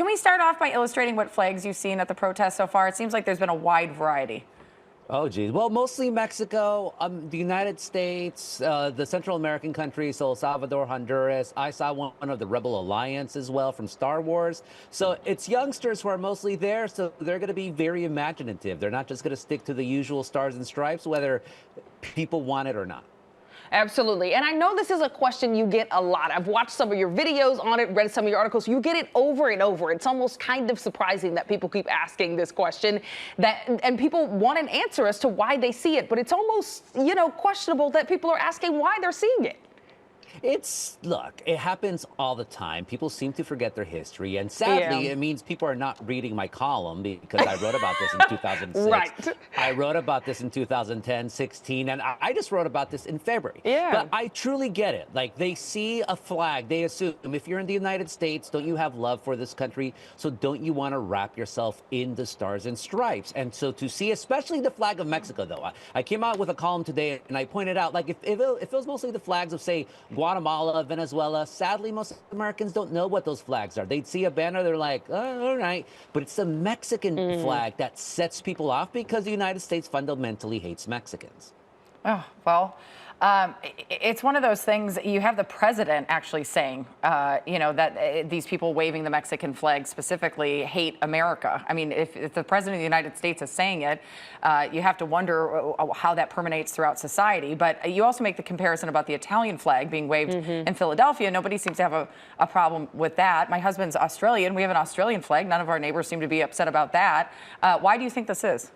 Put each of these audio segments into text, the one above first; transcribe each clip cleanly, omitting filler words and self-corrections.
Can we start off by illustrating what flags you've seen at the protest so far? It seems like there's been a wide variety. Oh, geez. Well, mostly Mexico, the United States, the Central American countries, El Salvador, Honduras. I saw one of the Rebel Alliance as well from Star Wars. So it's youngsters who are mostly there, so they're going to be very imaginative. They're not just going to stick to the usual stars and stripes, whether people want it or not. Absolutely. And I know this is a question you get a lot. I've watched some of your videos on it, read some of your articles. You get it over and over. It's almost kind of surprising that people keep asking this question, and people want an answer as to why they see it. But it's almost, questionable that people are asking why they're seeing it. Look, it happens all the time. People seem to forget their history. And sadly, It means people are not reading my column because I wrote about this in 2006. Right. I wrote about this in 2010, 16, and I just wrote about this in February. Yeah. But I truly get it. Like, they see a flag. They assume if you're in the United States, don't you have love for this country? So don't you want to wrap yourself in the stars and stripes? And so to see, especially the flag of Mexico, though, I came out with a column today and I pointed out, like, if it was mostly the flags of, say, Guatemala, Venezuela, sadly, most Americans don't know what those flags are. They'd see a banner, they're like, oh, all right. But it's the Mexican flag that sets people off because the United States fundamentally hates Mexicans. Oh, well, it's one of those things. You have the president actually saying, that these people waving the Mexican flag specifically hate America. I mean, if the president of the United States is saying it, you have to wonder how that permeates throughout society. But you also make the comparison about the Italian flag being waved in Philadelphia. Nobody seems to have a problem with that. My husband's Australian. We have an Australian flag. None of our neighbors seem to be upset about that. Why do you think this is?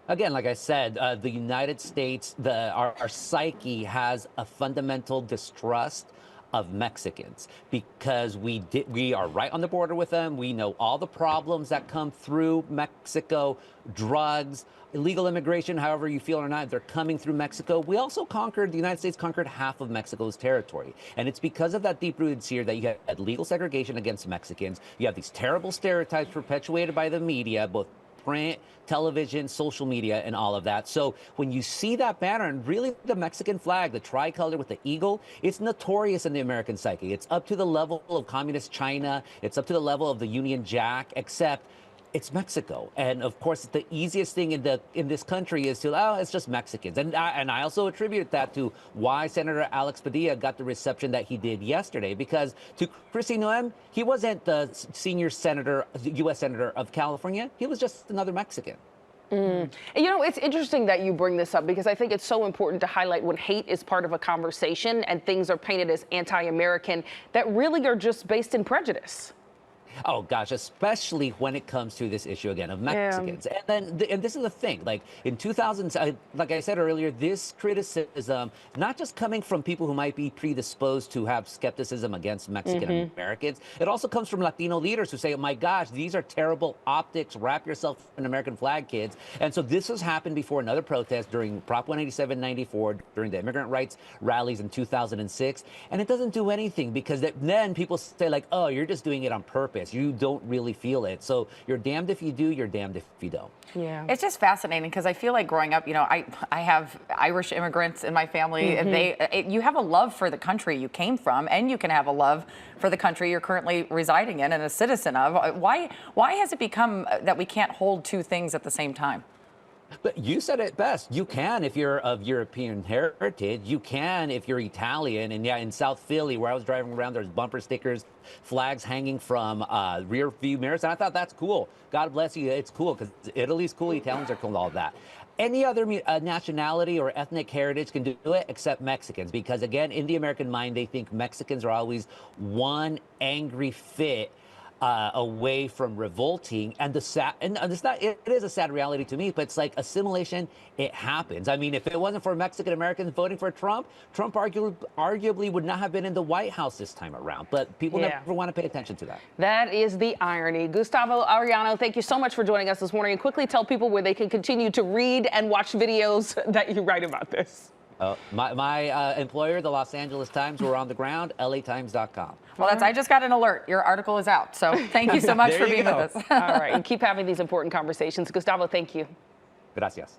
Again, like I said, the United States, our psyche has a fundamental distrust of Mexicans because we are right on the border with them. We know all the problems that come through Mexico, drugs, illegal immigration, however you feel or not, they're coming through Mexico. The United States conquered half of Mexico's territory. And it's because of that deep-rooted fear that you had legal segregation against Mexicans. You have these terrible stereotypes perpetuated by the media, both print, television, social media, and all of that. So when you see that banner, and really the Mexican flag, the tricolor with the eagle, it's notorious in the American psyche. It's up to the level of communist China. It's up to the level of the Union Jack, except it's Mexico. And of course, the easiest thing in this country is it's just Mexicans. And I also attribute that to why Senator Alex Padilla got the reception that he did yesterday, because to Kristi Noem, he wasn't the senior senator, the U.S. Senator of California. He was just another Mexican. It's interesting that you bring this up because I think it's so important to highlight when hate is part of a conversation and things are painted as anti-American that really are just based in prejudice. Oh, gosh, especially when it comes to this issue, again, of Mexicans. And this is the thing, like in 2000, like I said earlier, this criticism, not just coming from people who might be predisposed to have skepticism against Mexican Americans, it also comes from Latino leaders who say, oh my gosh, these are terrible optics, wrap yourself in an American flag, kids. And so this has happened before another protest during Prop 187-94, during the immigrant rights rallies in 2006. And it doesn't do anything because then people say like, oh, you're just doing it on purpose. You don't really feel it. So you're damned if you do, you're damned if you don't. Yeah. It's just fascinating because I feel like growing up, I have Irish immigrants in my family. And you have a love for the country you came from, and you can have a love for the country you're currently residing in and a citizen of. Why has it become that we can't hold two things at the same time? But you said it best. You can if you're of European heritage. You can if you're Italian. And yeah, in South Philly, where I was driving around, there's bumper stickers, flags hanging from rear view mirrors. And I thought, that's cool. God bless you. It's cool because Italy's cool. Italians are cool, all that. Any other nationality or ethnic heritage can do it except Mexicans. Because, again, in the American mind, they think Mexicans are always one angry fit away from revolting, and it is a sad reality to me, but it's like assimilation, it happens. I mean, if it wasn't for Mexican Americans voting for Trump arguably would not have been in the White House this time around, but people never want to pay attention to that. That is the irony. Gustavo Arellano, thank you so much for joining us this morning, and quickly tell people where they can continue to read and watch videos that you write about this. My employer, the Los Angeles Times, we're on the ground, latimes.com. Well, I just got an alert. Your article is out. So thank you so much for being with us. All right. And keep having these important conversations. Gustavo, thank you. Gracias.